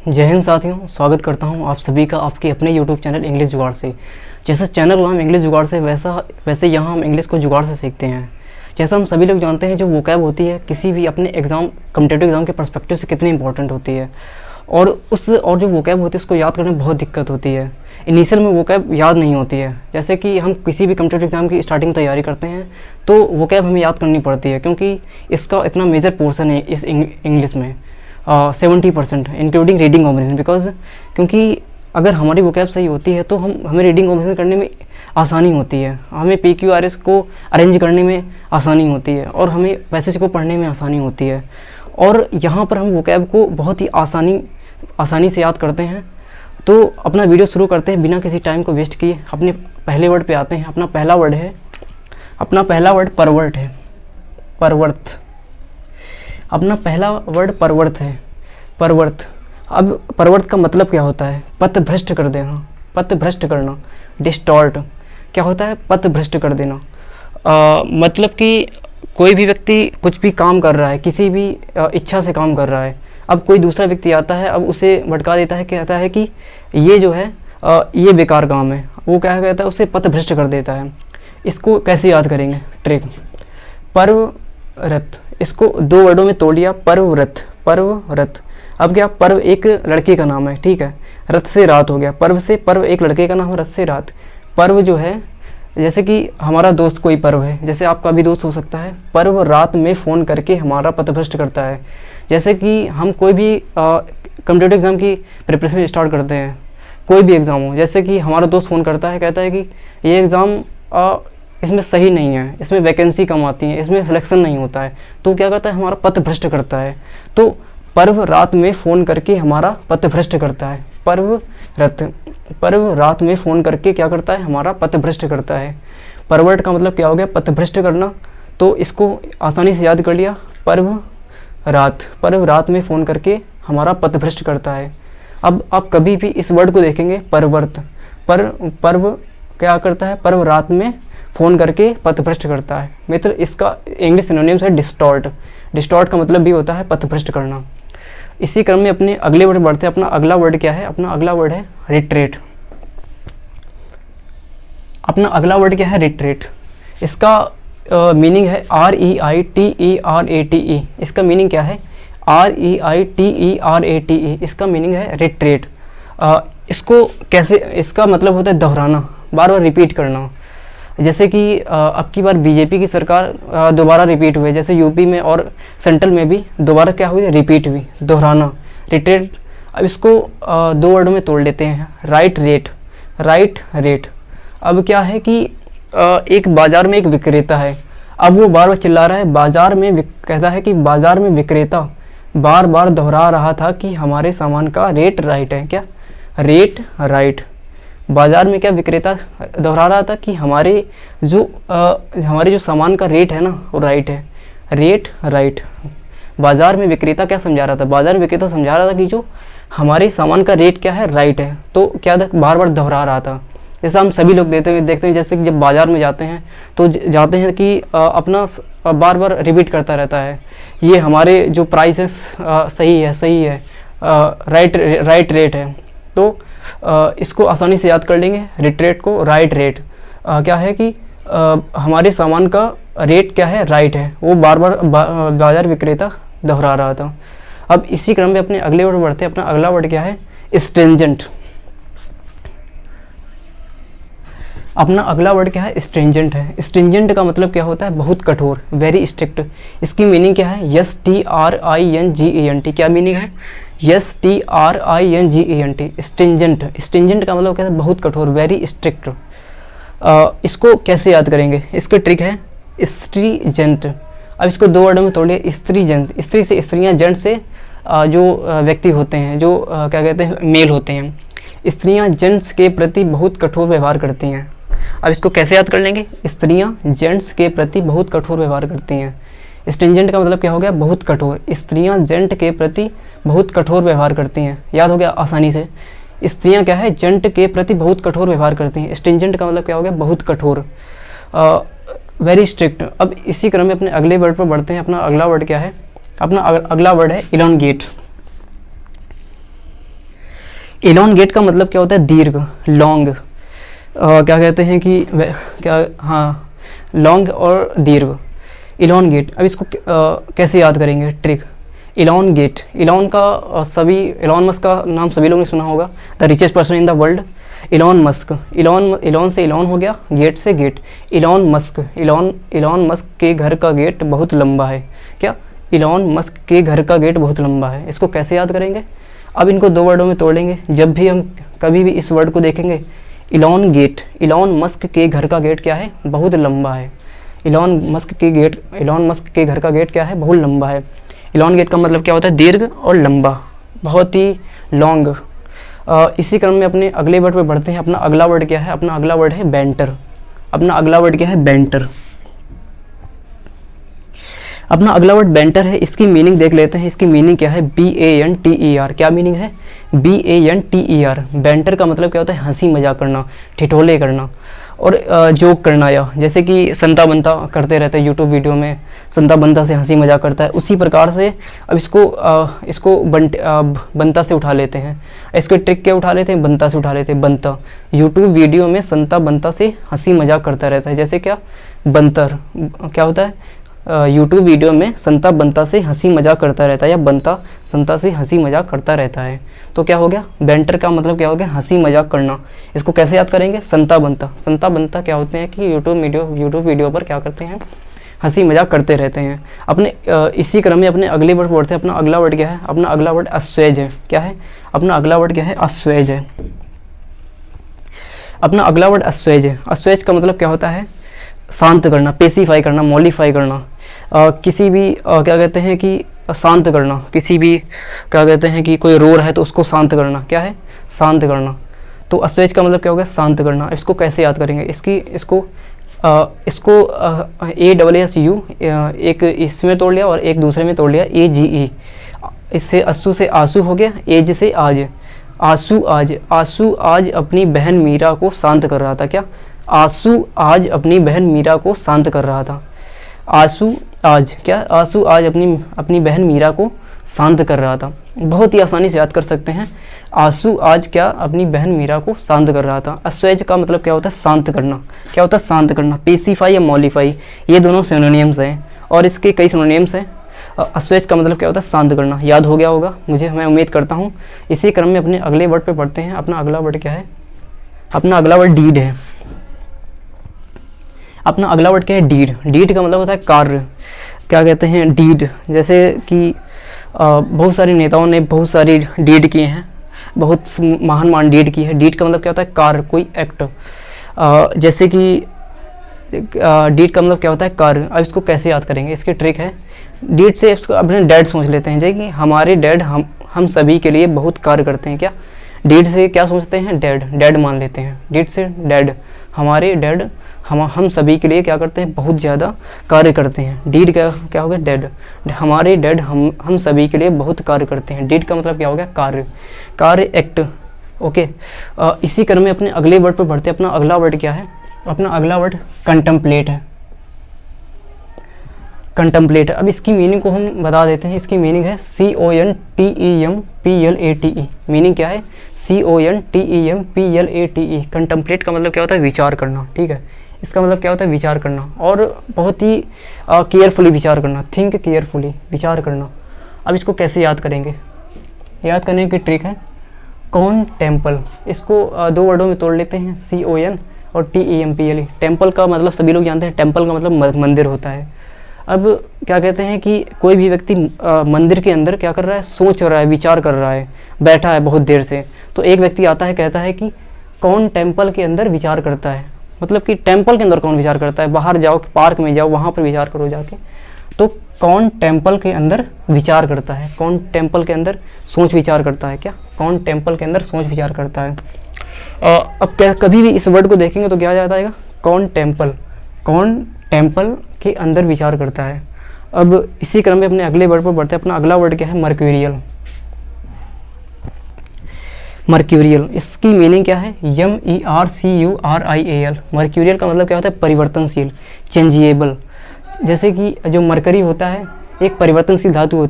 जय हिंद साथियों, स्वागत करता हूं आप सभी का आपके अपने YouTube चैनल इंग्लिश जुगाड़ से। जैसा चैनल नाम इंग्लिश जुगाड़ से वैसे यहाँ हम इंग्लिश को जुगाड़ से सीखते हैं। जैसा हम सभी लोग जानते हैं, जो वोकैब होती है किसी भी अपने कॉम्पिटिटिव एग्ज़ाम के पर्सपेक्टिव से कितनी इंपॉर्टेंट होती है और जो वोकैब होती है उसको याद करने में बहुत दिक्कत होती है। इनिशियल में वोकैब याद नहीं होती है। जैसे कि हम किसी भी कॉम्पिटिटिव एग्ज़ाम की स्टार्टिंग तैयारी करते हैं तो वोकैब हमें याद करनी पड़ती है, क्योंकि इसका इतना मेजर पोर्शन है इस इंग्लिश में 70% इंक्लूडिंग रीडिंग कॉम्प्रिहेंशन। क्योंकि अगर हमारी वोकैब सही होती है तो हमें रीडिंग कॉम्प्रिहेंशन करने में आसानी होती है, हमें PQRS को अरेंज करने में आसानी होती है और हमें पैसेज को पढ़ने में आसानी होती है। और यहाँ पर हम वोकैब को बहुत ही आसानी से याद करते हैं। तो अपना वीडियो शुरू करते हैं बिना किसी टाइम को वेस्ट किए। अपने पहले वर्ड पे आते हैं। अपना पहला वर्ड परवर्त है। अपना पहला वर्ड परवर्त है। परवर्त। अब परवर्त का मतलब क्या होता है? पथ भ्रष्ट कर देना, पथ भ्रष्ट करना। डिस्टॉर्ट क्या होता है? पथ भ्रष्ट कर देना। मतलब कि कोई भी व्यक्ति कुछ भी काम कर रहा है, किसी भी इच्छा से काम कर रहा है। अब कोई दूसरा व्यक्ति आता है, अब उसे भटका देता है, कहता है कि ये जो है ये बेकार काम है। वो क्या कहता है? उसे पथ भ्रष्ट कर देता है। इसको कैसे याद करेंगे? ट्रिक। पर्वरत, इसको दो वर्डों में तोड़ लिया। पर्वरत। अब क्या? पर्व एक लड़के का नाम है, ठीक है। रथ से रात हो गया। पर्व एक लड़के का नाम है, रथ से रात। पर्व जो है, जैसे कि हमारा दोस्त कोई पर्व है, जैसे आपका भी दोस्त हो सकता है। पर्व रात में फ़ोन करके हमारा पथभ्रष्ट करता है। जैसे कि हम कोई भी कॉम्पिटिटिव एग्ज़ाम की प्रिपरेशन स्टार्ट करते हैं, कोई भी एग्ज़ाम हो, जैसे कि हमारा दोस्त फ़ोन करता है, कहता है कि ये एग्ज़ाम इसमें सही नहीं है, इसमें वैकेंसी कम आती है, इसमें सिलेक्शन नहीं होता है। तो क्या करता है? हमारा पथ भ्रष्ट करता है। तो पर्व रात में फ़ोन करके हमारा पथ भ्रष्ट करता है। पर्व रात में फ़ोन करके क्या करता है? हमारा पथ भ्रष्ट करता है। परवर्ट का मतलब क्या हो गया? पथ भ्रष्ट करना। तो इसको आसानी से याद कर लिया। पर्व रात में फ़ोन करके हमारा पथ भ्रष्ट करता है। अब आप कभी भी इस वर्ड को देखेंगे, परवर्त। पर्व क्या करता है? पर्व रात में फ़ोन करके पथ भ्रष्ट करता है। मित्र, इसका इंग्लिश सिनोनिम्स है डिस्टॉर्ट। डिस्टॉर्ट का मतलब भी होता है पथ भ्रष्ट करना। इसी क्रम में अपने अगले वर्ड बढ़ते हैं। अपना अगला वर्ड क्या है? अपना अगला वर्ड है रिट्रेट। अपना अगला वर्ड क्या है? रिट्रेट। इसका मीनिंग है REITERATE। इसका मीनिंग क्या है? REITERATE। इसका मीनिंग है रिट्रेट। इसको कैसे? इसका मतलब होता है दोहराना, बार बार रिपीट करना। जैसे कि अब की बार बीजेपी की सरकार दोबारा रिपीट हुई, जैसे यूपी में और सेंट्रल में भी दोबारा क्या हुई? रिपीट हुई, दोहराना, रिट्रेट। अब इसको दो वर्डों में तोड़ लेते हैं। Right rate. अब क्या है कि एक बाज़ार में एक विक्रेता है। अब वो बार बार चिल्ला रहा है, कहता है कि बाज़ार में विक्रेता बार बार दोहरा रहा था कि हमारे सामान का रेट राइट है। क्या? Rate right. बाज़ार में क्या विक्रेता दोहरा रहा था कि हमारे जो सामान का रेट है ना, वो राइट है। Rate right. बाज़ार में विक्रेता क्या समझा रहा था? बाज़ार में विक्रेता समझा रहा था कि जो हमारे सामान का रेट क्या है? राइट है। तो क्या था? बार बार दोहरा रहा था। जैसा हम सभी लोग देखते हैं, जैसे कि जब बाज़ार में जाते हैं तो जाते हैं कि अपना बार बार रिपीट करता रहता है, ये हमारे जो प्राइस है सही है, राइट रेट है। तो इसको आसानी से याद कर लेंगे, रिट्रेट को। राइट रेट क्या है कि हमारे सामान का रेट क्या है? राइट है। वो बार बार बाज़ार विक्रेता दोहरा रहा था। अब इसी क्रम में अपने अगले वर्ड बढ़ते हैं। अपना अगला वर्ड क्या है? स्ट्रिंजेंट। अपना अगला वर्ड क्या है? स्ट्रिंजेंट है। स्ट्रिंजेंट का मतलब क्या होता है? बहुत कठोर, वेरी स्ट्रिक्ट। इसकी मीनिंग क्या है? STRINGENT। क्या मीनिंग है? STRINGENT। स्ट्रिंजेंट का मतलब क्या है? बहुत कठोर, वेरी स्ट्रिक्ट। इसको कैसे याद करेंगे? इसकी ट्रिक है स्त्रीजेंट। अब इसको दो वर्डों में तोड़िए। स्त्रीजेंट। स्त्री से स्त्रियां, जेंट से जो व्यक्ति होते हैं, जो क्या कहते हैं, मेल होते हैं। स्त्रियां जेंट्स के प्रति बहुत कठोर व्यवहार करती हैं। अब इसको कैसे याद कर लेंगे? स्त्रियां जेंट्स के प्रति बहुत कठोर व्यवहार करती हैं। स्ट्रिंजेंट का मतलब क्या हो गया? बहुत कठोर। स्त्रियां जेंट के प्रति बहुत कठोर व्यवहार करती हैं। याद हो गया आसानी से। स्त्रियां क्या है? जेंट के प्रति बहुत कठोर व्यवहार करती हैं। स्ट्रिंजेंट का मतलब क्या हो गया? बहुत कठोर, वेरी स्ट्रिक्ट। अब इसी क्रम में अपने अगले वर्ड पर बढ़ते हैं। अपना अगला वर्ड क्या है? अपना अगला वर्ड है इलोंगेट। इलॉन्गेट का मतलब क्या होता है? दीर्घ, लॉन्ग। क्या कहते हैं कि क्या, हाँ, लॉन्ग और दीर्घ, इलॉन्गेट। अब इसको कैसे याद करेंगे? ट्रिक, इलॉन्गेट। इलॉन का सभी, इलॉन मस्क का नाम सभी लोगों ने सुना होगा, the richest person in the world, Elon Musk. Elon से इलॉन हो गया, गेट से gate, Elon Musk. Elon Musk के घर का गेट बहुत लंबा है। क्या? इलॉन मस्क के घर का गेट बहुत लंबा है। इसको कैसे याद करेंगे? अब इनको दो वर्डों में तोड़ लेंगे। जब भी हम कभी भी इस वर्ड को देखेंगे, इलॉन गेट, इलॉन मस्क के घर का गेट क्या है? बहुत लंबा है। इलॉन मस्क के घर का गेट क्या है? बहुत लंबा है। इलॉन गेट का मतलब क्या होता है? दीर्घ और लंबा, बहुत ही लॉन्ग। इसी क्रम में अपने अगले वर्ड पे बढ़ते हैं। अपना अगला वर्ड क्या है? अपना अगला वर्ड है बेंटर। अपना अगला वर्ड क्या है? बेंटर। अपना अगला वर्ड बेंटर है। इसकी मीनिंग देख लेते हैं। इसकी मीनिंग क्या है? BANTER। क्या मीनिंग है? BANTER। बेंटर का मतलब क्या होता है? हंसी मजाक करना, ठिठोले करना और जोक करना, या जैसे कि संता बंता करते रहते हैं यूट्यूब वीडियो में, संता बंता से हंसी मजाक करता है, उसी प्रकार से अब इसको बंता से उठा लेते हैं। इसके ट्रिक क्या उठा लेते हैं? बंता से उठा लेते हैं। बंता यूट्यूब वीडियो में संता बंता से हंसी मजाक करता रहता है। जैसे क्या? बंतर क्या होता है? यूट्यूब वीडियो में संता बंता से हंसी मजाक करता रहता है, या बंता संता से हंसी मजाक करता रहता है। तो क्या हो गया? बेंटर का मतलब क्या हो गया? हंसी मजाक करना। इसको कैसे याद करेंगे? संता बंता क्या होते हैं कि यूट्यूब वीडियो पर क्या करते हैं? हंसी मजाक करते रहते हैं। अपने इसी क्रम में अपने अगले वर्ड पढ़ते हैं। अपना अगला वर्ड क्या है? अपना अगला वर्ड अस्वेज है। क्या है? अपना अगला वर्ड क्या है? अस्वेज है। अपना अगला वर्ड अस्वेज है। अस्वेज का मतलब क्या होता है? शांत करना, पेसिफाई करना, मॉडिफाई करना, किसी भी क्या कहते हैं कि शांत करना, किसी भी क्या कहते हैं कि कोई रो रहा है तो उसको शांत करना। क्या है? शांत करना। तो अस्वेज का मतलब क्या होगा? शांत करना। इसको कैसे याद करेंगे? इसको ASSU, एक इसमें तोड़ लिया और एक दूसरे में तोड़ लिया, AGE। इससे अस्सू से आंसू हो गया, एज से आज, आंसू आज अपनी बहन मीरा को शांत कर रहा था। क्या? आंसू आज अपनी बहन मीरा को शांत कर रहा था। आंसू आज अपनी बहन मीरा को शांत कर रहा था। बहुत ही आसानी से याद कर सकते हैं। आंसू आज क्या? अपनी बहन मीरा को शांत कर रहा था। अस्वेज का मतलब क्या होता है? शांत करना। क्या होता है? शांत करना। पेसिफाई या मॉडिफाई, ये दोनों सिनोनिम्स हैं और इसके कई सिनोनिम्स हैं। अस्वेज का मतलब क्या होता है? शांत करना। याद हो गया होगा मुझे, मैं उम्मीद करता हूँ। इसी क्रम में अपने अगले वर्ड पे पढ़ते हैं। अपना अगला वर्ड क्या है? अपना अगला वर्ड डीड है। अपना अगला वर्ड क्या है? डीड। डीड का मतलब होता है कार्य। क्या कहते हैं? डीड। जैसे कि बहुत सारे नेताओं ने बहुत सारी डीड किए हैं, बहुत महान डीड की है। डीड का मतलब क्या होता है? कार्य, कोई एक्ट। जैसे कि डीड का मतलब क्या होता है? कार्य। अब इसको कैसे याद करेंगे? इसकी ट्रिक है, डीड से इसको अपने डैड सोच लेते हैं। जैसे कि हमारे डैड हम सभी के लिए बहुत कार्य करते हैं। क्या? डीड से क्या सोचते हैं? डैड मान लेते हैं। डीड से डैड, हमारे डैड हम सभी के लिए क्या करते हैं? बहुत ज़्यादा कार्य करते हैं। डीड क्या हो गया? डैड। हमारे डैड हम सभी के लिए बहुत कार्य करते हैं। डीड का मतलब क्या हो गया? कार्य, एक्ट। ओके। इसी क्रम में अपने अगले वर्ड पर बढ़ते हैं। अपना अगला वर्ड क्या है? अपना अगला वर्ड कंटेम्पलेट है। कंटेम्पलेट। अब इसकी मीनिंग को हम बता देते हैं। इसकी मीनिंग है CONTEMPLATE। मीनिंग क्या है? CONTEMPLATE। कंटेम्पलेट का मतलब क्या होता है? विचार करना। ठीक है, इसका मतलब क्या होता है? विचार करना, और बहुत ही केयरफुली विचार करना। थिंक केयरफुली, विचार करना। अब इसको कैसे याद करेंगे? याद करने की ट्रिक है कॉन्टेम्पल। इसको दो वर्डों में तोड़ लेते हैं, CON और TEMPLE। टेम्पल का मतलब सभी लोग जानते हैं, टेम्पल का मतलब मंदिर होता है। अब क्या कहते हैं कि कोई भी व्यक्ति मंदिर के अंदर क्या कर रहा है? सोच रहा है, विचार कर रहा है, बैठा है बहुत देर से। तो एक व्यक्ति आता है, कहता है कि कौन टेम्पल के अंदर विचार करता है। मतलब कि टेम्पल के अंदर कौन विचार करता है? बाहर जाओ, पार्क में जाओ, वहाँ पर विचार करो जाके। तो कौन टेम्पल के अंदर विचार करता है? कौन टेम्पल के अंदर सोच विचार करता है? क्या? कौन टेम्पल के अंदर सोच विचार करता है। अब क्या कभी भी इस वर्ड को देखेंगे तो क्या याद आएगा? कौन टेम्पल के अंदर विचार करता है। अब इसी क्रम में अपने अगले वर्ड पर बढ़ते हैं। अपना अगला वर्ड क्या है? मर्क्यूरियल। इसकी मीनिंग क्या है? MERCURIAL। मर्क्यूरियल का मतलब क्या होता है? परिवर्तनशील, चेंजिएबल। जैसे कि जो मरकरी होता है एक परिवर्तनशील धातु होती है।